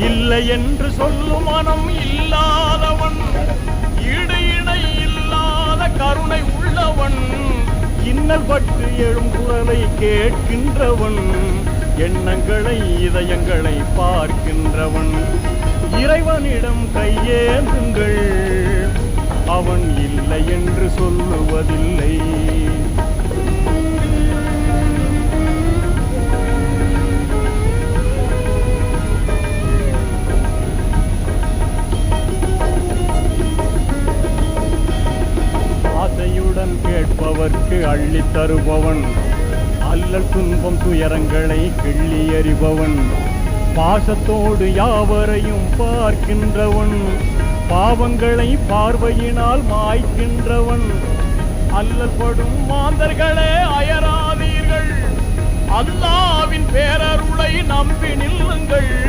இல்லை என்று சொல்லும் மனம் இல்லாதவன், ஈடு இணை இல்லாத கருணை உள்ளவன், இன்னல் பட்டு எழும் குரலை கேட்கின்றவன், எண்ணங்களை இதயங்களை பார்க்கின்றவன். இறைவனிடம் கையேந்துங்கள், அவன் இல்லை என்று சொல்லுவதில்லை. ஆசையுடன் கேட்பவர்க்கு அள்ளித் தருபவன், அல்லல் துன்பம் துயரங்களை கிள்ளி எறிபவன், பாசத்தோடு யாவரையும் பார்க்கின்றவன், பாவங்களை பார்வையினால் மாய்க்கின்றவன். அல்லல் படும் மாந்தர்களே அயராதீர்கள், அல்லாவின் பேரருளை நம்பி நில்லுங்கள்.